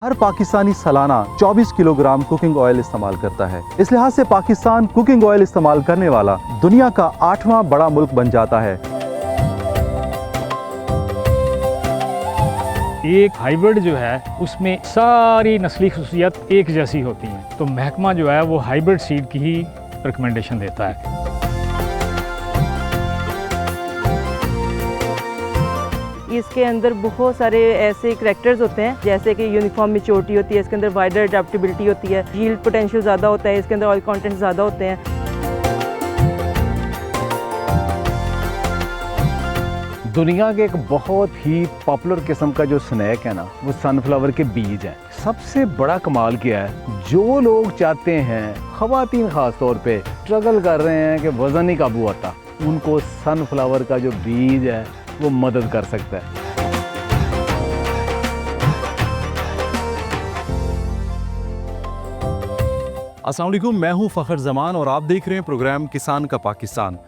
हर पाकिस्तानी सालाना 24 kilogram cooking oil इस्तेमाल करता है। इस लिहाज से पाकिस्तान कुकिंग ऑयल इस्तेमाल करने वाला दुनिया का 8वां बड़ा मुल्क बन जाता है। एक हाइब्रिड जो है उसमें सारी नस्ली खसूसियात एक जैसी होती हैं, तो महकमा जो है वो हाइब्रिड सीड की ही रिकमेंडेशन देता है। इसके अंदर बहुत सारे ऐसे करैक्टर्स होते हैं, जैसे कि यूनिफॉर्म मैच्योरिटी होती है, इसके अंदर वाइडर अडेप्टेबिलिटी होती है, यील्ड पोटेंशियल ज़्यादा होता है, इसके अंदर ऑयल कंटेंट ज़्यादा होते हैं। दुनिया के एक बहुत ही पॉपुलर किस्म का जो स्नैक है ना, वो सनफ्लावर के बीज हैं। सबसे बड़ा कमाल क्या है, जो लोग चाहते हैं, ख़वातीन ख़ास तौर पे स्ट्रगल कर रहे हैं कि वज़न नहीं काबू आता, उनको सनफ्लावर का जो बीज है वो मदद कर सकता है। अस्सलाम वालेकुम, मैं हूं फ़खर जमान और आप देख रहे हैं प्रोग्राम किसान का पाकिस्तान।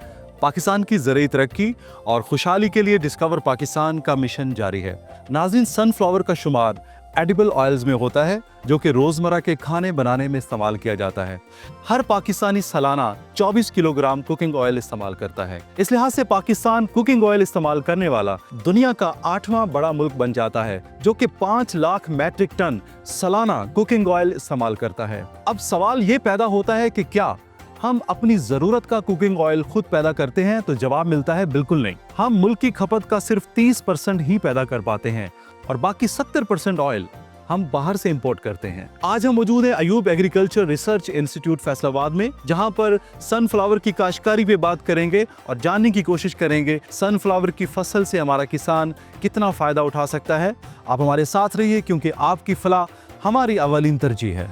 पाकिस्तान की ज़रूरी तरक्की और खुशहाली के लिए डिस्कवर पाकिस्तान का मिशन जारी है। नाज़रीन, सनफ्लावर का शुमार एडिबल ऑयल्स में होता है जो कि रोज़मर्रा के खाने बनाने में इस्तेमाल किया जाता है। हर पाकिस्तानी सालाना 24 किलोग्राम कुकिंग ऑयल इस्तेमाल करता है। इस लिहाज से पाकिस्तान कुकिंग ऑयल इस्तेमाल करने वाला दुनिया का 8वां बड़ा मुल्क बन जाता है, जो कि 5 लाख मैट्रिक टन सालाना कुकिंग ऑयल इस्तेमाल करता है। अब सवाल ये पैदा होता है कि क्या हम अपनी ज़रूरत का कुकिंग ऑयल खुद पैदा करते हैं? तो जवाब मिलता है बिल्कुल नहीं। हम मुल्क की खपत का सिर्फ 30% ही पैदा कर पाते हैं और बाकी 70% ऑयल हम बाहर से इंपोर्ट करते हैं। आज हम मौजूद हैं Ayub agriculture research institute Faisalabad में, जहां पर सनफ्लावर की काश्तकारी पे बात करेंगे और जानने की कोशिश करेंगे सनफ्लावर की फसल से हमारा किसान कितना फ़ायदा उठा सकता है। आप हमारे साथ रहिए, क्योंकि आपकी फलाह हमारी अवलीन तरजीह है।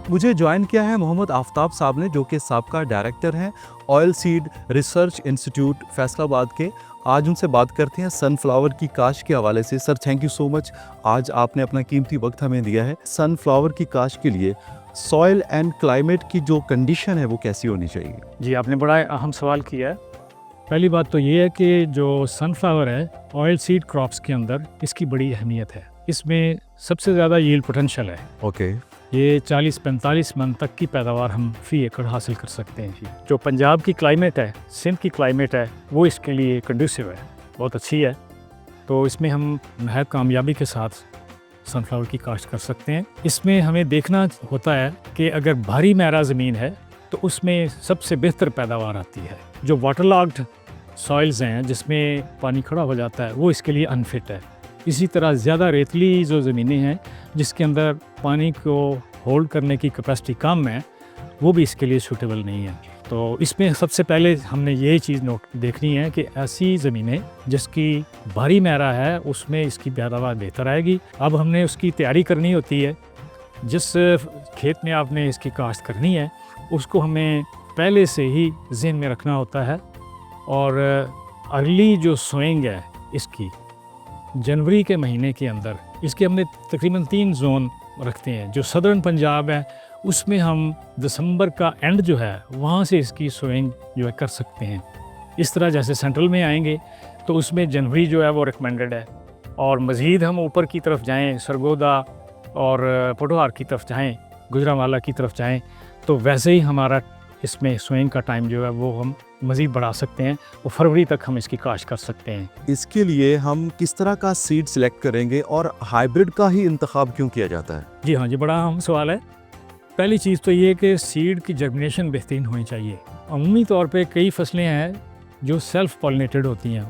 मुझे ज्वाइन किया है मोहम्मद आफ्ताब साहब ने, जो कि साबका डायरेक्टर हैं oil seed research institute Faisalabad के। आज उनसे बात करते हैं सनफ्लावर की काश्त के हवाले से। Sir, thank you so much, आज आपने अपना कीमती वक्त हमें दिया है। सनफ्लावर की काश्त के लिए सॉइल एंड क्लाइमेट की जो कंडीशन है वो कैसी होनी चाहिए? जी, आपने बड़ा अहम सवाल किया है। पहली बात तो ये है कि जो सनफ्लावर है ऑयल सीड क्रॉप्स के अंदर इसकी बड़ी अहमियत है। इसमें सबसे ज़्यादा यील्ड पोटेंशियल है। ओके। ये 40-45 मन तक की पैदावार हम फी एकड़ हासिल कर सकते हैं। जो पंजाब की क्लाइमेट है, सिंध की क्लाइमेट है, वो इसके लिए कंडूसिव है, बहुत अच्छी है। तो इसमें हम नहायत कामयाबी के साथ सनफ्लावर की काश्त कर सकते हैं। इसमें हमें देखना होता है कि अगर भारी मैरा ज़मीन है तो उसमें सबसे बेहतर पैदावार आती है। जो वाटरलॉग्ड सॉइल्स हैं, जिसमें पानी खड़ा हो जाता है, वो इसके लिए अनफिट है। इसी तरह ज़्यादा रेतली जो ज़मीनें हैं, जिसके अंदर पानी को होल्ड करने की कैपेसिटी कम है, वो भी इसके लिए सूटेबल नहीं है। तो इसमें सबसे पहले हमने ये चीज़ देखनी है कि ऐसी ज़मीनें जिसकी भारी मैरा है, उसमें इसकी पैदावार बेहतर आएगी। अब हमने उसकी तैयारी करनी होती है। जिस खेत में आपने इसकी काश्त करनी है, उसको हमें पहले से ही ज़हन में रखना होता है। और अगली जो सोइंग है इसकी जनवरी के महीने के अंदर, इसके हमने तकरीबन 3 जोन रखते हैं। जो सदर्न पंजाब है, उसमें हम दिसंबर का एंड जो है वहाँ से इसकी सोइंग जो है कर सकते हैं। इस तरह जैसे सेंट्रल में आएंगे तो उसमें जनवरी जो है वो रिकमेंडेड है। और मज़ीद हम ऊपर की तरफ जाएं, सरगोदा और पोटोहार की तरफ जाएं, गुजरांवाला की तरफ जाएं, तो वैसे ही हमारा इसमें सोइंग का टाइम जो है वो हम मज़ीद बढ़ा सकते हैं। वो फरवरी तक हम इसकी काश्त कर सकते हैं। इसके लिए हम किस तरह का सीड सिलेक्ट करेंगे और हाइब्रिड का ही इंतखाब क्यों किया जाता है? जी हाँ, ये बड़ा अहम सवाल है। पहली चीज़ तो ये कि सीड की जर्मिनेशन बेहतरीन होनी चाहिए। अमूमी तौर पे कई फसलें हैं जो सेल्फ पॉलिनेटेड होती हैं,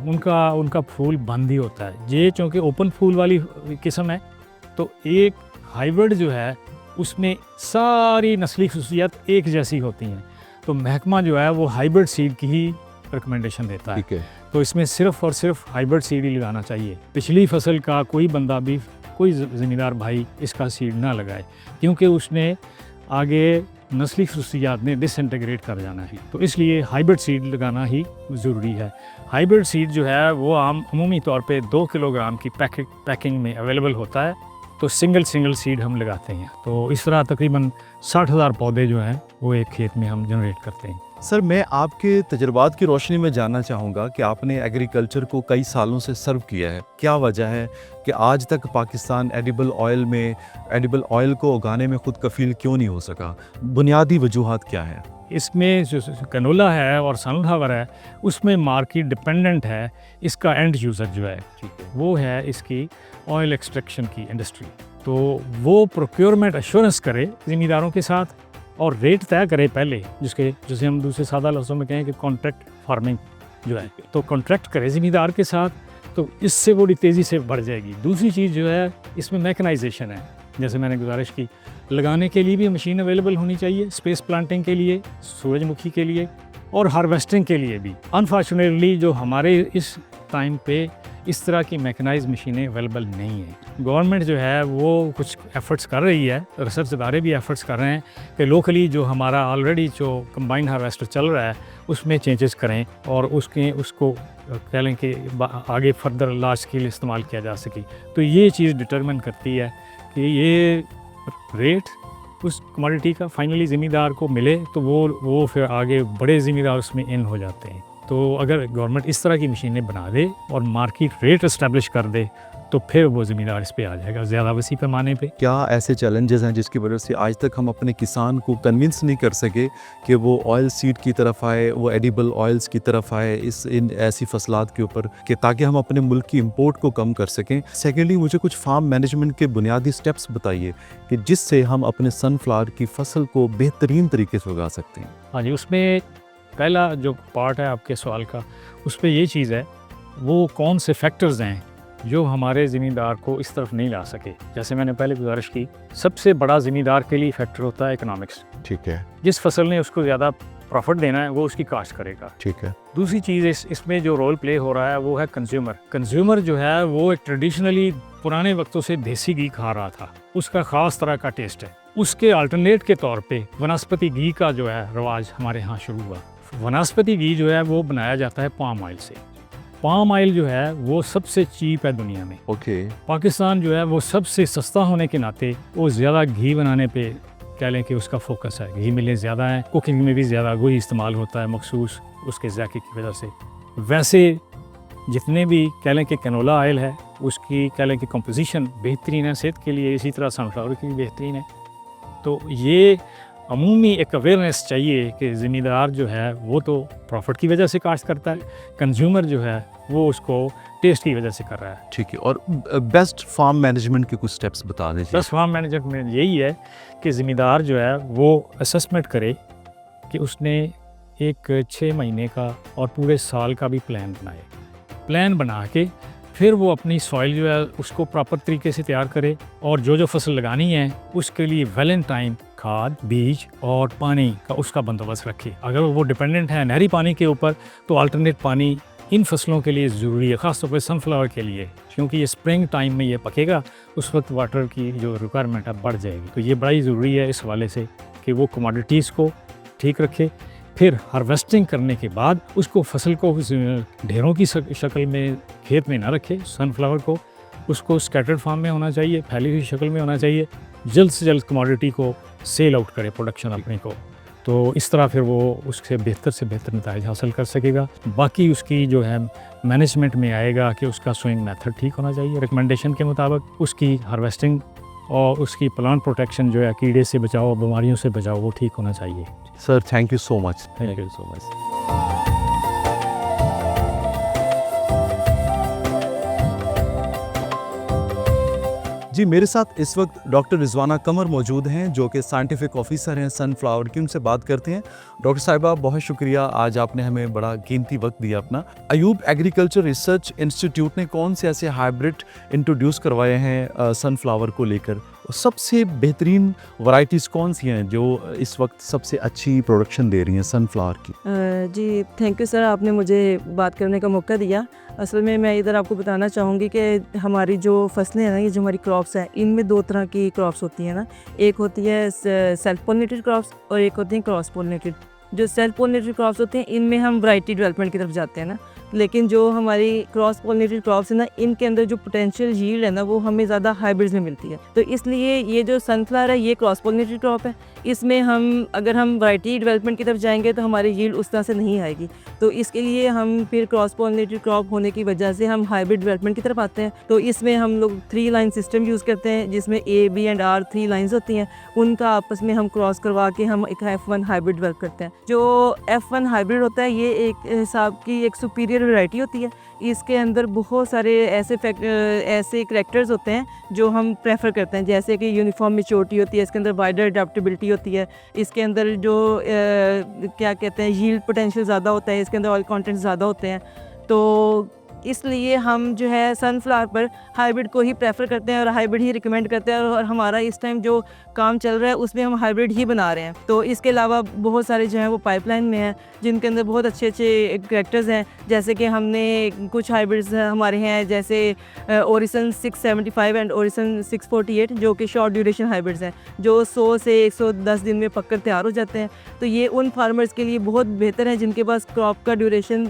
उनका फूल बंद ही होता है। ये चूँकि ओपन फूल वाली किस्म है, तो एक हाइब्रिड जो है उसमें सारी नस्ली खसूसियात एक जैसी होती हैं, तो महकमा जो है वो हाइब्रिड सीड की ही रिकमेंडेशन देता है। ठीक है। तो इसमें सिर्फ और सिर्फ हाइब्रिड सीड ही लगाना चाहिए। पिछली फसल का कोई बंदा भी, कोई ज़मींदार भाई इसका सीड ना लगाए, क्योंकि उसने आगे नस्ली खसूसियात में डिसइंटीग्रेट कर जाना है। तो इसलिए हाइब्रिड सीड लगाना ही ज़रूरी है। हाइब्रिड सीड जो है वो अमूमी तौर पे 2 किलोग्राम की पैकिंग में अवेलेबल होता है। तो सिंगल सीड हम लगाते हैं। तो इस तरह तकरीबन 60,000 पौधे जो हैं वो एक खेत में हम जनरेट करते हैं। सर, मैं आपके तजुर्बात की रोशनी में जानना चाहूँगा कि आपने एग्रीकल्चर को कई सालों से सर्व किया है। क्या वजह है कि आज तक पाकिस्तान एडिबल ऑयल को उगाने में खुद कफ़ील क्यों नहीं हो सका? बुनियादी वजूहात क्या हैं? इसमें जो कनोला है और सनफ्लावर है उसमें मार्केट डिपेंडेंट है। इसका एंड यूज़र जो है वो है इसकी ऑयल एक्सट्रैक्शन की इंडस्ट्री। तो वो प्रोक्योरमेंट एश्योरेंस करे ज़मींदारों के साथ और रेट तय करे पहले, जिसे हम दूसरे सादा लफ्ज़ों में कहें कि कॉन्ट्रैक्ट फार्मिंग जो है, तो कॉन्ट्रैक्ट करे ज़मींदार के साथ, तो इससे बड़ी तेज़ी से बढ़ जाएगी। दूसरी चीज़ जो है इसमें मैकेनाइजेशन है। जैसे मैंने गुजारिश की, लगाने के लिए भी मशीन अवेलेबल होनी चाहिए, स्पेस प्लांटिंग के लिए, सूरजमुखी के लिए और हार्वेस्टिंग के लिए भी। अनफॉर्चुनेटली जो हमारे इस टाइम पे इस तरह की मैकेनाइज मशीनें अवेलेबल नहीं हैं। गवर्नमेंट जो है वो कुछ एफ़र्ट्स कर रही है, रिसर्च इदारे भी एफ़र्ट्स कर रहे हैं कि लोकली जो हमारा ऑलरेडी जो कंबाइंड हार्वेस्टर चल रहा है उसमें चेंजेस करें और उसको कह लें कि आगे फर्दर लार्ज स्केल इस्तेमाल किया जा सके। तो ये चीज़ डिटरमिन करती है कि ये रेट उस कमोडिटी का फाइनली ज़मींदार को मिले, तो वो फिर आगे बड़े ज़मींदार उसमें इन हो जाते हैं। तो अगर गवर्नमेंट इस तरह की मशीनें बना दे और मार्केट रेट इस्टेब्लिश कर दे तो फिर वो ज़मींदार इस पे आ जाएगा ज़्यादा वसी पैमाने पे। क्या ऐसे चैलेंजेस हैं जिसकी वजह से आज तक हम अपने किसान को कन्विंस नहीं कर सके कि वो ऑयल सीड की तरफ आए, वो एडिबल ऑयल्स की तरफ आए इन ऐसी फसलात के ऊपर, कि ताकि हम अपने मुल्क की इंपोर्ट को कम कर सकें? सेकेंडली, मुझे कुछ फार्म मैनेजमेंट के बुनियादी स्टेप्स बताइए कि जिससे हम अपने सनफ्लावर की फसल को बेहतरीन तरीके से उगा सकते हैं। हाँ जी, उसमें पहला जो पार्ट है आपके सवाल का, उस पर ये चीज़ है वो कौन से फैक्टर्स हैं जो हमारे ज़मींदार को इस तरफ नहीं ला सके। जैसे मैंने पहले गुजारिश की, सबसे बड़ा ज़मींदार के लिए फैक्टर होता है इकोनॉमिक्स। ठीक है। जिस फसल ने उसको ज़्यादा प्रॉफिट देना है वो उसकी काश्त करेगा। ठीक है। दूसरी चीज़ इसमें जो रोल प्ले हो रहा है वो है कंज्यूमर जो है वो एक ट्रेडिशनली पुराने वक्तों से देसी घी खा रहा था, उसका ख़ास तरह का टेस्ट है। उसके अल्टरनेट के तौर पे वनस्पति घी का जो है रवाज हमारे यहाँ शुरू हुआ। वनस्पति घी जो है वो बनाया जाता है पाम ऑयल से। पाम ऑयल जो है वो सबसे चीप है दुनिया में। ओके। पाकिस्तान जो है वो सबसे सस्ता होने के नाते वो ज़्यादा घी बनाने पे कह लें कि उसका फोकस है। घी मिलें ज़्यादा हैं, कुकिंग में भी ज़्यादा वही इस्तेमाल होता है मखसूस उसके जायके की वजह से। वैसे जितने भी कह लें कि कैनोला ऑयल है उसकी कह लें कि कंपोजिशन बेहतरीन है सेहत के लिए, इसी तरह सनफ्लावर की भी बेहतरीन है। तो ये अमूमी एक अवेयरनेस चाहिए कि ज़मींदार जो है वो तो प्रॉफिट की वजह से काश्त करता है, कंज्यूमर जो है वो उसको टेस्ट की वजह से कर रहा है। ठीक है। और बेस्ट फार्म मैनेजमेंट के कुछ स्टेप्स बता दीजिए। बेस्ट फार्म मैनेजमेंट में यही है कि ज़मींदार जो है वो असेसमेंट करे कि उसने एक 6 महीने का और पूरे साल का भी प्लान बनाए। प्लान बना के फिर वो अपनी सॉइल जो है उसको प्रॉपर तरीके से तैयार करे और जो फसल लगानी है उसके लिए वेल इन टाइम खाद, बीज और पानी का उसका बंदोबस्त रखे। अगर वो डिपेंडेंट है नहरी पानी के ऊपर तो अल्टरनेट पानी इन फसलों के लिए ज़रूरी है, ख़ासतौर पर सनफ्लावर के लिए, क्योंकि ये स्प्रिंग टाइम में ये पकेगा, उस वक्त वाटर की जो रिक्वायरमेंट है बढ़ जाएगी। तो ये बड़ा ही ज़रूरी है इस हवाले से कि वो कमोडिटीज़ को ठीक रखे। फिर हार्वेस्टिंग करने के बाद उसको फसल को ढेरों की शक्ल में खेत में ना रखे। सनफ्लावर को उसको स्कैटर्ड फार्म में होना चाहिए, फैली हुई शक्ल में होना चाहिए। जल्द से जल्द कमोडिटी को सेल आउट करे प्रोडक्शन अपने को, तो इस तरह फिर वो उससे बेहतर नताइज हासिल कर सकेगा। बाकी उसकी जो है मैनेजमेंट में आएगा कि उसका स्विंग मेथड ठीक होना चाहिए रिकमेंडेशन के मुताबिक, उसकी हार्वेस्टिंग और उसकी प्लांट प्रोटेक्शन जो है कीड़े से बचाओ, बीमारियों से बचाओ, वो ठीक होना चाहिए। Sir, thank you so much. Thank you so much. जी, मेरे साथ इस वक्त डॉक्टर रिजवाना कमर मौजूद हैं जो कि साइंटिफिक ऑफिसर हैं सनफ्लावर की। उनसे बात करते हैं। डॉक्टर साहिबा, बहुत शुक्रिया, आज आपने हमें बड़ा कीमती वक्त दिया अपना। अयूब एग्रीकल्चर रिसर्च इंस्टीट्यूट ने कौन से ऐसे हाइब्रिड इंट्रोड्यूस करवाए हैं सनफ्लावर को लेकर? सबसे बेहतरीन वैरायटीज़ कौन सी हैं जो इस वक्त सबसे अच्छी प्रोडक्शन दे रही हैं सनफ्लावर की? जी थैंक यू सर, आपने मुझे बात करने का मौका दिया। असल में मैं इधर आपको बताना चाहूँगी कि हमारी जो फसलें हैं ना, ये जो हमारी क्रॉप्स हैं, इनमें 2 तरह की क्रॉप्स होती हैं ना। एक होती है सेल्फ पोलिनेटेड क्रॉप्स और एक होती हैं क्रॉस पोलिनेटेड। जो सेल्फ पोलिनेटेड क्रॉप्स होते हैं इनमें हम वैरायटी डेवलपमेंट की तरफ जाते हैं ना, लेकिन जो हमारी क्रॉस पॉलिनेटेड क्रॉप्स है ना, इनके अंदर जो पोटेंशियल यील्ड है ना, वो हमें ज़्यादा हाइब्रिड्स में मिलती है। तो इसलिए ये जो सनफ्लावर है ये क्रॉस पॉलिनेटेड क्रॉप है, इसमें हम अगर हम वैरायटी डेवलपमेंट की तरफ जाएंगे तो हमारी यील्ड उस तरह से नहीं आएगी। तो इसके लिए हम फिर क्रॉस पॉलिनेटेड क्रॉप होने की वजह से हम हाइब्रिड डेवलपमेंट की तरफ आते हैं। तो इसमें हम लोग 3 लाइन सिस्टम यूज़ करते हैं, जिसमें A, B and R 3 lines होती हैं, उनका आपस में हम क्रॉस करवा के हम एक F1 हाइब्रिड डेवलप करते हैं। जो F1 हाइब्रिड होता है ये एक हिसाब की एक सुपीरियर वैरायटी होती है। इसके अंदर बहुत सारे ऐसे करैक्टर्स होते हैं जो हम प्रेफर करते हैं, जैसे कि यूनिफॉर्म मैच्योरिटी होती है, इसके अंदर वाइडर अडेप्टेबिलिटी होती है, इसके अंदर जो क्या कहते हैं यील्ड पोटेंशियल ज़्यादा होता है, इसके अंदर ऑयल कंटेंट ज़्यादा होते हैं। तो इसलिए हम जो है सनफ्लावर पर हाइब्रिड को ही प्रेफर करते हैं और हाइब्रिड ही रिकमेंड करते हैं, और हमारा इस टाइम जो काम चल रहा है उसमें हम हाइब्रिड ही बना रहे हैं। तो इसके अलावा बहुत सारे जो हैं वो पाइपलाइन में हैं, जिनके अंदर बहुत अच्छे अच्छे कैरेक्टर्स हैं, जैसे कि हमने कुछ हाइब्रिड्स हमारे हैं, जैसे ओरिसन 675 एंड ओरिसन 648, जो कि शॉर्ट ड्यूरेशन हाइब्रिड्स हैं, जो 100 से 110 दिन में पककर तैयार हो जाते हैं। तो ये उन फार्मर्स के लिए बहुत बेहतर है जिनके पास क्रॉप का ड्यूरेशन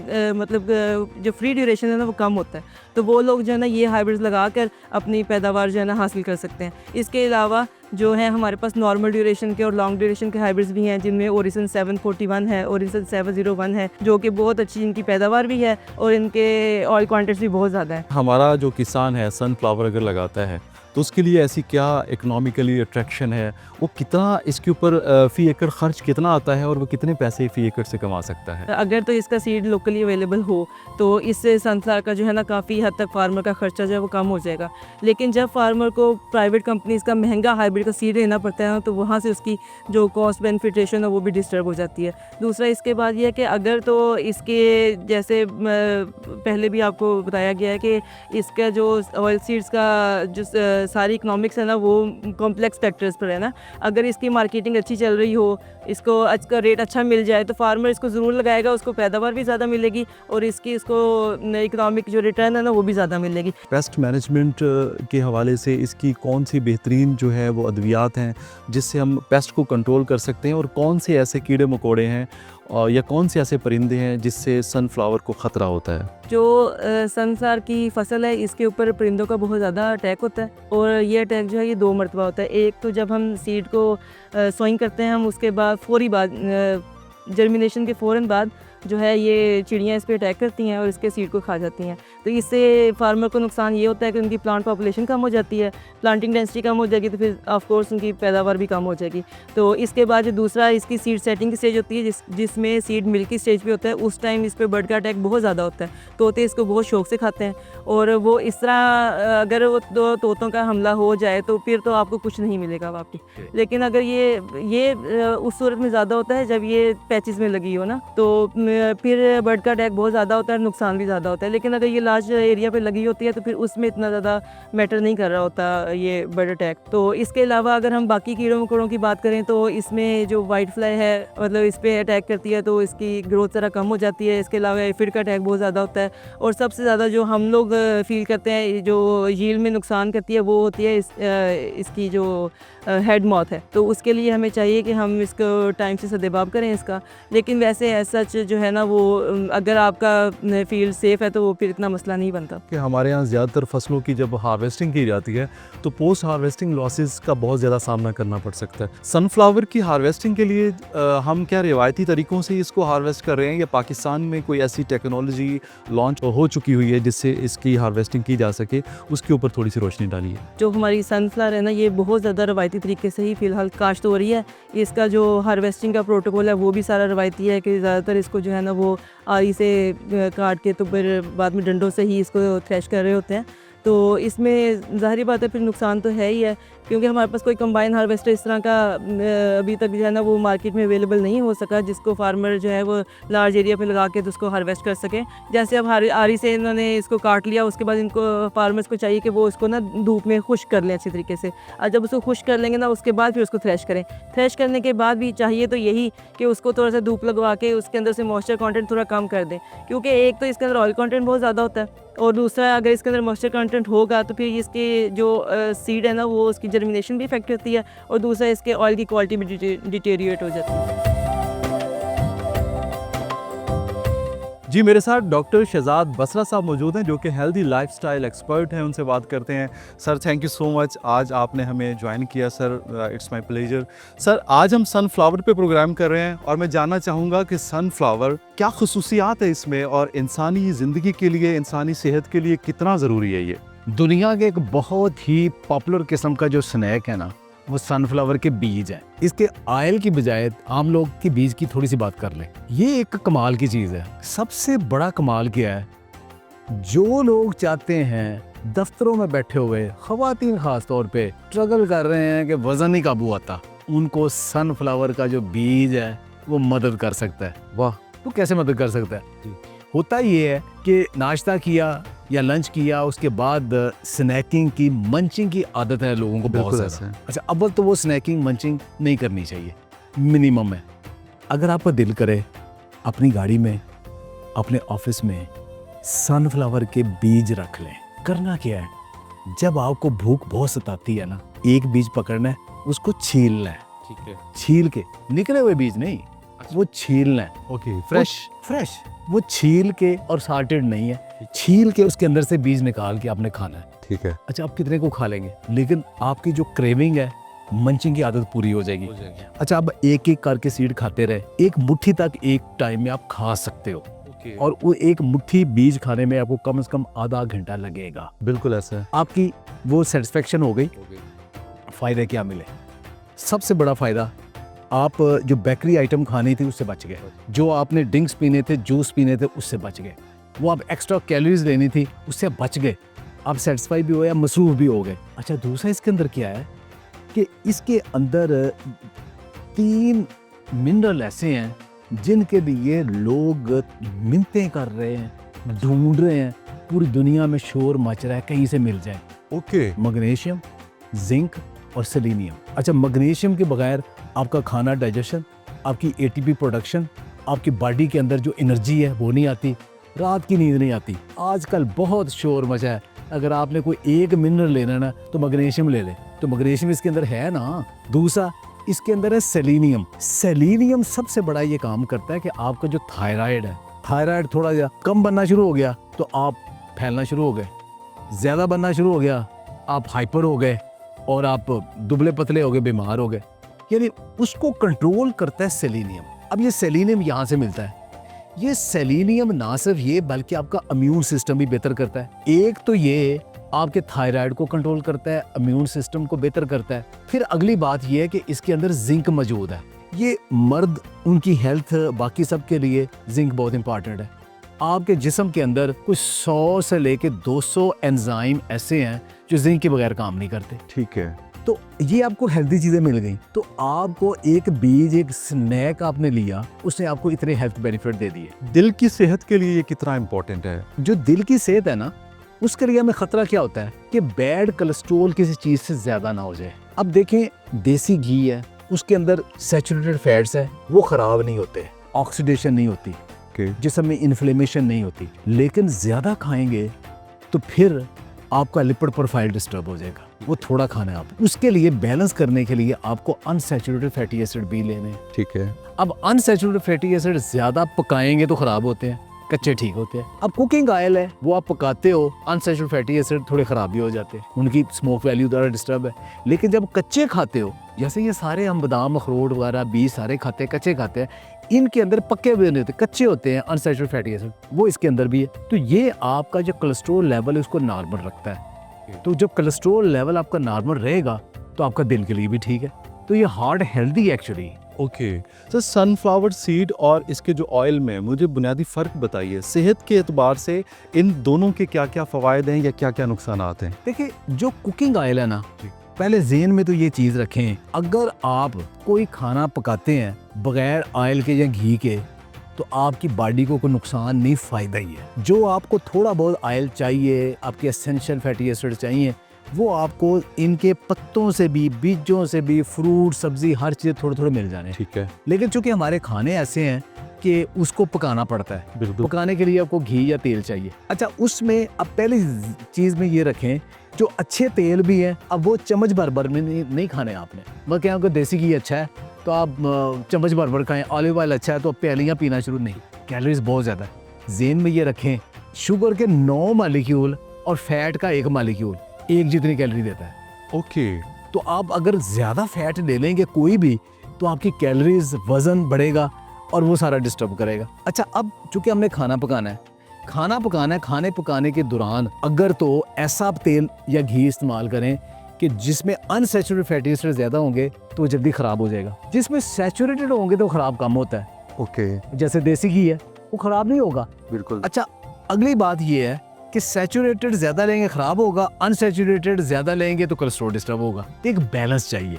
जो फ्री ड्यूरेशन है ना वो कम होता है। तो वो लोग जो है ना ये हाइब्रिड्स लगा कर अपनी पैदावार जो है ना हासिल कर सकते हैं। इसके अलावा जो है हमारे पास नॉर्मल ड्यूरेशन के और लॉन्ग ड्यूरेशन के हाइब्रिड्स भी हैं, जिनमें ओरिसन 741 है, ओरिसन 701 है, जो कि बहुत अच्छी इनकी पैदावार भी है और इनके ऑयल क्वांटिटी भी बहुत ज़्यादा है। हमारा जो किसान है सनफ्लावर अगर लगाता है तो उसके लिए ऐसी क्या इकोनॉमिकली अट्रैक्शन है, वो कितना इसके ऊपर फ़ी एकड़ खर्च कितना आता है और वो कितने पैसे फ़ी एकड़ से कमा सकता है? अगर तो इसका सीड लोकली अवेलेबल हो तो इससे सनफ्लावर का जो है ना काफ़ी हद तक फार्मर का खर्चा जो है वो कम हो जाएगा। लेकिन जब फार्मर को प्राइवेट कंपनीज़ का महंगा हाइब्रिड का सीड लेना पड़ता है तो वहाँ से उसकी जो कॉस्ट बेनिफिट रेशियो है वो भी डिस्टर्ब हो जाती है। दूसरा इसके बाद ये है कि अगर तो इसके जैसे पहले भी आपको बताया गया है कि इसका जो ऑयल सीड्स का जो सारी इकोनॉमिक्स है ना वो कॉम्प्लेक्स फैक्टर्स पर है ना। अगर इसकी मार्केटिंग अच्छी चल रही हो, इसको इसका रेट अच्छा मिल जाए तो फार्मर इसको ज़रूर लगाएगा, उसको पैदावार भी ज़्यादा मिलेगी और इसको इकोनॉमिक जो रिटर्न है ना वो भी ज़्यादा मिलेगी। पेस्ट मैनेजमेंट के हवाले से इसकी कौन सी बेहतरीन जो है वो अद्वियात हैं जिससे हम पेस्ट को कंट्रोल कर सकते हैं, और कौन से ऐसे कीड़े मकोड़े हैं या कौन से ऐसे परिंदे हैं जिससे सनफ्लावर को ख़तरा होता है? जो सनफ्लावर की फसल है इसके ऊपर परिंदों का बहुत ज़्यादा अटैक होता है, और ये अटैक जो है ये 2 मरतबा होता है। एक तो जब हम सीड को सोइंग करते हैं हम, उसके बाद फौरी बाद जर्मिनेशन के फ़ौरन बाद जो है ये चिड़ियाँ इस पर अटैक करती हैं और इसके सीड को खा जाती हैं। तो इससे फार्मर को नुकसान ये होता है कि उनकी प्लांट पॉपुलेशन कम हो जाती है, प्लांटिंग डेंसिटी कम हो जाएगी, तो फिर ऑफ कोर्स उनकी पैदावार भी कम हो जाएगी। तो इसके बाद जो दूसरा इसकी सीड सेटिंग की स्टेज होती है जिसमें सीड मिल्की स्टेज पे होता है, उस टाइम इस पर बर्ड का अटैक बहुत ज़्यादा होता है। तोते इसको बहुत शौक से खाते हैं, और वो इस तरह अगर वो तोतों का हमला हो जाए तो फिर तो आपको कुछ नहीं मिलेगा वापस। लेकिन अगर ये उस सूरत में ज़्यादा होता है जब ये पैचेस में लगी हो ना, तो फिर बर्ड का अटैक बहुत ज़्यादा होता है, नुकसान भी ज़्यादा होता है। लेकिन अगर ये लार्ज एरिया पे लगी होती है तो फिर उसमें इतना ज़्यादा मैटर नहीं कर रहा होता ये बर्ड अटैक। तो इसके अलावा अगर हम बाकी कीड़ों मकोड़ों की बात करें तो इसमें जो वाइट फ्लाई है मतलब इस पर अटैक करती है तो इसकी ग्रोथ ज़रा कम हो जाती है। इसके अलावा एफिड का अटैक बहुत ज़्यादा होता है, और सबसे ज़्यादा जो हम लोग फील करते हैं जो यील्ड में नुकसान करती है वो होती है इसकी जो हेड मॉथ है। तो उसके लिए हमें चाहिए कि हम इसको टाइम से सदेबाब करें इसका। लेकिन वैसे ऐसा जो है ना वो अगर आपका फील्ड सेफ़ है तो वो फिर इतना मसला नहीं बनता। कि हमारे यहाँ ज़्यादातर फसलों की जब हार्वेस्टिंग की जाती है तो पोस्ट हार्वेस्टिंग लॉसेस का बहुत ज़्यादा सामना करना पड़ सकता है। सनफ्लावर की हार्वेस्टिंग के लिए हम क्या रिवायती तरीक़ों से इसको हार्वेस्ट कर रहे हैं या पाकिस्तान में कोई ऐसी टेक्नोलॉजी लॉन्च हो चुकी हुई है जिससे इसकी हार्वेस्टिंग की जा सके? उसके ऊपर थोड़ी सी रोशनी डालिए। जो हमारी सनफ्लावर है ना ये बहुत ज़्यादा रवायती तरीके से ही फ़िलहाल काश्त हो रही है। इसका जो हार्वेस्टिंग का प्रोटोकॉल है वो भी सारा रवायती है कि ज़्यादातर इसको जो है ना वो आरी से काट के तो फिर बाद में डंडों से ही इसको थ्रेश कर रहे होते हैं। तो इसमें ज़ाहिर बात है फिर नुकसान तो है ही है, क्योंकि हमारे पास कोई कंबाइन हार्वेस्टर इस तरह का अभी तक जो है ना वो मार्केट में अवेलेबल नहीं हो सका जिसको फार्मर जो है वो लार्ज एरिया पे लगा के तो उसको हार्वेस्ट कर सके। जैसे अब आरी से इन्होंने इसको काट लिया, उसके बाद इनको फार्मर्स को चाहिए कि वो उसको ना धूप में खुश्क कर लें अच्छी तरीके से, और जब उसको खुश्क कर लेंगे ना उसके बाद फिर उसको थ्रेश करें। थ्रेश करने के बाद भी चाहिए तो यही कि उसको थोड़ा सा धूप लगवा के उसके अंदर से मॉइस्चर कंटेंट थोड़ा कम कर दें, क्योंकि एक तो इसके अंदर ऑयल कंटेंट बहुत ज़्यादा होता है, और दूसरा अगर इसके अंदर मॉइस्चर कंटेंट होगा तो फिर इसके जो सीड है ना वो उसकी जर्मिनेशन भी इफेक्ट होती है, और दूसरा इसके ऑयल की क्वालिटी भी डिटेरिएट हो जाती है। जी मेरे साथ डॉक्टर शहजाद बसरा साहब मौजूद हैं जो कि हेल्दी लाइफस्टाइल एक्सपर्ट हैं, उनसे बात करते हैं। Sir thank you so much, आज आपने हमें ज्वाइन किया sir, it's my pleasure. Sir आज हम सनफ्लावर पे प्रोग्राम कर रहे हैं और मैं जानना चाहूँगा कि सनफ्लावर क्या खसूसियात है इसमें और इंसानी ज़िंदगी के लिए, इंसानी सेहत के लिए कितना ज़रूरी है ये? दुनिया के एक बहुत ही पॉपुलर किस्म का जो स्नैक है ना, वो सनफ्लावर के बीज हैं। इसके ऑयल की बजाय आम लोग की बीज की थोड़ी सी बात कर लें। ये एक कमाल की चीज़ है। सबसे बड़ा कमाल क्या है, जो लोग चाहते हैं दफ्तरों में बैठे हुए ख़वातीन ख़ास तौर पे स्ट्रगल कर रहे हैं कि वज़न नहीं काबू आता, उनको सनफ्लावर का जो बीज है वो मदद कर सकता है। वाह, तो कैसे मदद कर सकता है? होता ये है कि नाश्ता किया या लंच किया, उसके बाद स्नैकिंग की, मंचिंग की आदत है लोगों को बहुत बिल्कुल ज़्यादा। अच्छा, अव्वल तो वो स्नैकिंग मंचिंग नहीं करनी चाहिए, मिनिमम है। अगर आपका दिल करे अपनी गाड़ी में, अपने ऑफिस में सनफ्लावर के बीज रख लें। करना क्या है, जब आपको भूख बहुत सताती है ना, एक बीज पकड़ना है, उसको छीलना है। ठीक है, छील के, निकले हुए बीज नहीं, वो छीलना है। Okay, fresh. फ्रेश वो छील के, और साल्टेड नहीं है, छील के उसके अंदर से बीज निकाल के आपने खाना है। ठीक है, अच्छा, आप कितने को खा लेंगे, लेकिन आपकी जो क्रेविंग है, मंचिंग की आदत पूरी हो जाएगी। अच्छा, अब एक एक करके सीड खाते रहे, एक मुट्ठी तक एक टाइम में आप खा सकते हो, और वो एक मुट्ठी बीज खाने में आपको कम से कम आधा घंटा लगेगा। बिल्कुल ऐसा है। आपकी वो सेटिस्फेक्शन हो गई। फायदे क्या मिले? सबसे बड़ा फायदा, आप जो बेकरी आइटम खानी थी उससे बच गए, जो आपने ड्रिंक्स पीने थे, जूस पीने थे, उससे बच गए, वो आप एक्स्ट्रा कैलोरीज लेनी थी उससे बच गए, आप सेटिस्फाई भी हो या मसरूफ भी हो गए। अच्छा, दूसरा इसके अंदर क्या है कि इसके अंदर 3 मिनरल ऐसे हैं जिनके लिए लोग मिन्नतें कर रहे हैं, ढूंढ रहे हैं, पूरी दुनिया में शोर मच रहा है कहीं से मिल जाए। ओके, मैग्नीशियम, जिंक और सेलेनियम। अच्छा, मैग्नीशियम के बगैर आपका खाना डाइजेशन, आपकी एटीपी प्रोडक्शन, आपकी बॉडी के अंदर जो एनर्जी है वो नहीं आती, रात की नींद नहीं आती। आजकल बहुत शोर मचा है, अगर आपने कोई एक मिनरल लेना है ना तो मैग्नीशियम ले ले, तो मैग्नीशियम इसके अंदर है ना। दूसरा इसके अंदर है सेलेनियम। सेलेनियम सबसे बड़ा ये काम करता है कि आपका जो थायराइड है, थायराइड थोड़ा सा कम बनना शुरू हो गया तो आप फैलना शुरू हो गए, ज़्यादा बनना शुरू हो गया आप हाइपर हो गए, और आप दुबले पतले हो गए, बीमार हो गए, यानी उसको कंट्रोल करता है सेलेनियम। अब ये सेलेनियम यहाँ से मिलता है। ये सेलेनियम ना सिर्फ ये बल्कि आपका इम्यून सिस्टम भी बेहतर करता है। एक तो ये आपके थायराइड को कंट्रोल करता है, इम्यून सिस्टम को बेहतर करता है। फिर अगली बात ये है कि इसके अंदर जिंक मौजूद है। ये मर्द, उनकी हेल्थ, बाकी सब के लिए जिंक बहुत इंपॉर्टेंट है। आपके जिस्म के अंदर कुछ 100 से लेके 200 एंजाइम ऐसे हैं जो जिंक के बगैर काम नहीं करते। ठीक है, तो ये आपको हेल्दी चीज़ें मिल गई, तो आपको एक बीज, एक स्नैक आपने लिया, उसने आपको इतने हेल्थ बेनिफिट दे दिए। दिल की सेहत के लिए ये कितना इम्पोर्टेंट है? जो दिल की सेहत है ना, उसके लिए हमें खतरा क्या होता है कि बैड कोलेस्ट्रॉल किसी चीज़ से ज़्यादा ना हो जाए। अब देखें, देसी घी है, उसके अंदर सैचुरेटेड फैट्स है, वो ख़राब नहीं होते, ऑक्सीडेशन नहीं होती, जिसम में इन्फ्लेमेशन नहीं होती। लेकिन ज़्यादा खाएंगे तो फिर आपका लिपिड प्रोफाइल डिस्टर्ब हो जाएगा। वो थोड़ा खाना है आप, उसके लिए बैलेंस करने के लिए आपको अनसैचुरेटेड फैटी एसिड भी लेने हैं। ठीक है, अब अनसैचुरेटेड फैटी एसिड ज़्यादा पकाएंगे तो ख़राब होते हैं, कच्चे ठीक होते हैं। अब कुकिंग ऑयल है, वो आप पकाते हो, अनसैचुरेटेड फैटी एसिड थोड़े ख़राब भी हो जाते हैं, उनकी स्मोक वैल्यू ज़्यादा डिस्टर्ब है। लेकिन जब कच्चे खाते हो, जैसे ये सारे हम बादाम, अखरोट वगैरह बीज सारे खाते हैं, कच्चे खाते हैं, इनके अंदर पक्के हुए नहीं होते, कच्चे होते हैं अनसैचुरेटेड फैटी एसिड, वो इसके अंदर भी है। तो ये आपका जो कोलेस्ट्रॉल लेवल है उसको नॉर्मल रखता है। तो जब कोलेस्ट्रॉल लेवल आपका नॉर्मल रहेगा तो आपका दिल के लिए भी ठीक है, तो ये heart healthy actually. Okay sir, sunflower seed और इसके जो ऑयल में मुझे बुनियादी फ़र्क बताइए, सेहत के एतबार से इन दोनों के क्या क्या फ़वायद हैं या क्या क्या नुकसान हैं? देखिए, जो कुकिंग ऑयल है ना, पहले ज़हन में तो ये चीज़ रखें, अगर आप कोई खाना पकाते हैं बगैर ऑयल के या घी के तो आपकी बॉडी को कोई नुकसान नहीं, फ़ायदा ही है। जो आपको थोड़ा बहुत ऑयल चाहिए, आपके एसेंशियल फैटी एसिड चाहिए, वो आपको इनके पत्तों से भी, बीजों से भी, फ्रूट, सब्जी, हर चीज़ थोड़े थोड़े मिल जाने। ठीक है, लेकिन चूंकि हमारे खाने ऐसे हैं कि उसको पकाना पड़ता है, बिल्कुल। पकाने के लिए आपको घी या तेल चाहिए। अच्छा, उसमें अब पहली चीज़ में ये रखें, जो अच्छे तेल भी हैं, अब वो चम्मच भर भर में नहीं खाने आपने। मतलब क्या, आपको देसी घी अच्छा है तो आप चम्मच भर भर खाएं, ऑलिव ऑयल अच्छा है तो आप प्यालियाँ पीना शुरू नहीं, कैलोरीज बहुत ज़्यादा है। जेन में ये रखें, शुगर के 9 मालिक्यूल और फैट का 1 मालिक्यूल एक जितनी कैलोरी देता है। ओके, तो आप अगर ज़्यादा फैट ले लेंगे कोई भी, तो आपकी कैलोरीज, वज़न बढ़ेगा और वो सारा डिस्टर्ब करेगा। अच्छा, अब चूंकि हमने खाना पकाना है, खाने पकाने के दौरान अगर तो ऐसा आप तेल या घी इस्तेमाल करें कि जिसमें अनसैचुरेटेड फैटी एसिड ज़्यादा होंगे तो वो जल्दी ख़राब हो जाएगा, जिसमें सैचुरेटेड होंगे तो ख़राब कम होता है। ओके, जैसे देसी घी है वो ख़राब नहीं होगा। बिल्कुल। अच्छा, अगली बात ये है कि सैचुरेटेड ज़्यादा लेंगे ख़राब होगा, अनसैचुरेटेड ज़्यादा लेंगे तो कोलेस्ट्रॉल डिस्टर्ब होगा। एक बैलेंस चाहिए,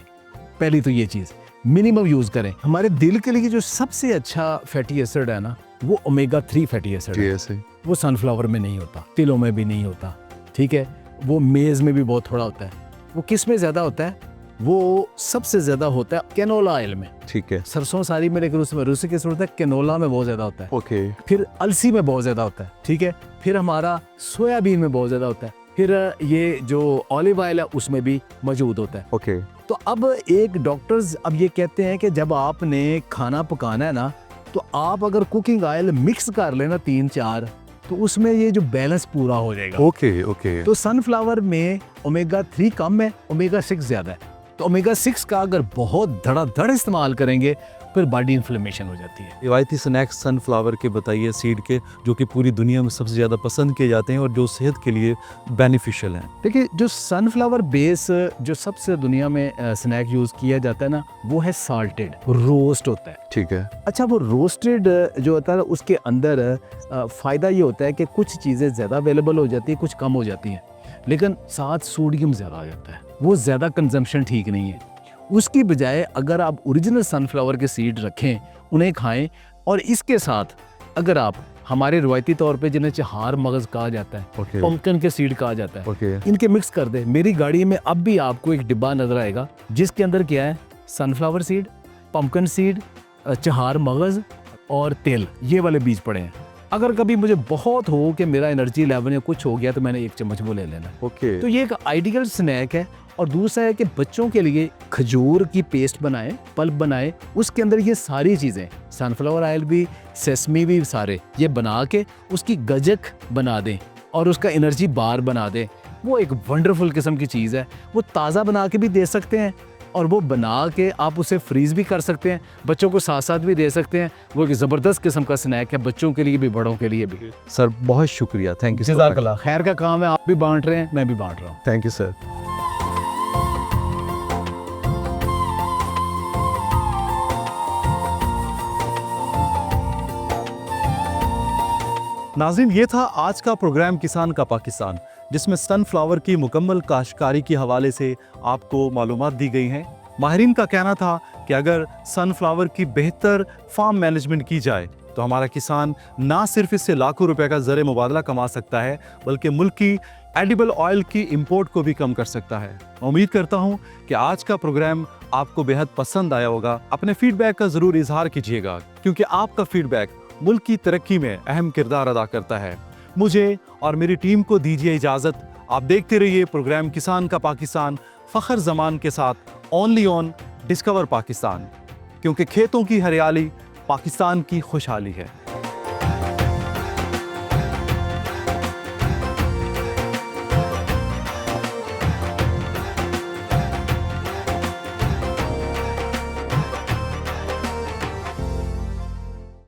पहली तो ये चीज़ मिनिमम यूज़ करें। हमारे दिल के लिए जो सबसे अच्छा फैटी एसिड है ना, वो ओमेगा 3 फैटी एसिड है। ऐसे वो सनफ्लावर में नहीं होता, तिलों में भी नहीं होता, ठीक है। वो मेज़ में भी बहुत थोड़ा होता है। वो किस में ज़्यादा होता है? वो सबसे ज़्यादा होता है कैनोला ऑयल में। ठीक है। सरसों सारी में, लेकिन उसमें रूसी की जरूरत है, कैनोला में बहुत ज़्यादा होता है। ओके, फिर अलसी में बहुत ज़्यादा होता है, ठीक है। फिर हमारा सोयाबीन में बहुत ज़्यादा होता है। फिर ये जो ऑलिव ऑयल है उसमें भी मौजूद होता है। ओके, तो अब एक डॉक्टर्स अब ये कहते हैं कि जब आपने खाना पकाना है ना, तो आप अगर कुकिंग ऑयल मिक्स कर लेना 3-4, तो उसमें ये जो बैलेंस पूरा हो जाएगा। Okay, okay. तो सनफ्लावर में ओमेगा 3 कम है, ओमेगा 6 ज़्यादा है। तो ओमेगा 6 का अगर बहुत धड़ाधड़ इस्तेमाल करेंगे फिर बॉडी इन्फ्लेमेशन हो जाती है। रिवायती स्नैक्स सनफ्लावर के बताइए, सीड के, जो कि पूरी दुनिया में सबसे ज़्यादा पसंद किए जाते हैं और जो सेहत के लिए बेनिफिशियल हैं। देखिए, जो सनफ्लावर बेस जो सबसे दुनिया में स्नैक यूज़ किया जाता है ना, वो है साल्टेड, रोस्ट होता है। ठीक है। अच्छा, वो रोस्टेड जो होता है उसके अंदर फ़ायदा ये होता है कि कुछ चीज़ें ज़्यादा अवेलेबल हो जाती है, कुछ कम हो जाती हैं, लेकिन साथ सोडियम ज़्यादा आ जाता है। वो ज़्यादा कंजम्पशन ठीक नहीं है। उसकी बजाय अगर आप ओरिजिनल सनफ्लावर के सीड रखें, उन्हें खाएं, और इसके साथ अगर आप हमारे रवायती तौर पे जिन्हें चहार मगज़ कहा जाता है, ओके, पम्पकिन के सीड कहा जाता है, ओके, इनके मिक्स कर दें। मेरी गाड़ी में अब भी आपको एक डिब्बा नज़र आएगा जिसके अंदर क्या है, sunflower seed, pumpkin seed, Chahar मगज़ और तेल, ये वाले बीज पड़े हैं। अगर कभी मुझे बहुत हो कि मेरा एनर्जी लेवल या कुछ हो गया तो मैंने 1 चम्मच वो ले लेना। ओके। तो ये एक आइडियल स्नैक है। और दूसरा है कि बच्चों के लिए खजूर की पेस्ट बनाएं, पल्प बनाएं, उसके अंदर ये सारी चीज़ें, सनफ्लावर ऑयल भी, सेसमी भी, सारे ये बना के उसकी गजक बना दें और उसका एनर्जी बार बना दें। वो एक वंडरफुल किस्म की चीज़ है। वो ताज़ा बना के भी दे सकते हैं और वो बना के आप उसे फ्रीज़ भी कर सकते हैं, बच्चों को साथ साथ भी दे सकते हैं। वो एक ज़बरदस्त किस्म का स्नैक है, बच्चों के लिए भी, बड़ों के लिए भी। सर बहुत शुक्रिया, थैंक यू। जज़ाकल्लाह खैर का काम है, आप भी बांट रहे हैं, मैं भी बांट रहा हूँ। Thank you sir. नाज़रीन, ये था आज का प्रोग्राम किसान का पाकिस्तान, जिसमें सनफ्लावर की मुकम्मल काश्तकारी के हवाले से आपको मालूमात दी गई हैं। माहिरीन का कहना था कि अगर सनफ्लावर की बेहतर फार्म मैनेजमेंट की जाए तो हमारा किसान ना सिर्फ इससे लाखों रुपए का ज़र मुबादला कमा सकता है, बल्कि मुल्क की एडिबल ऑयल की इंपोर्ट को भी कम कर सकता है। उम्मीद करता हूँ कि आज का प्रोग्राम आपको बेहद पसंद आया होगा। अपने फीडबैक का ज़रूर इजहार कीजिएगा, क्योंकि आपका फीडबैक मुल्क की तरक्की में अहम किरदार अदा करता है। मुझे और मेरी टीम को दीजिए इजाज़त। आप देखते रहिए प्रोग्राम किसान का पाकिस्तान फ़खर ज़मान के साथ, ओनली ऑन डिस्कवर पाकिस्तान, क्योंकि खेतों की हरियाली पाकिस्तान की खुशहाली है।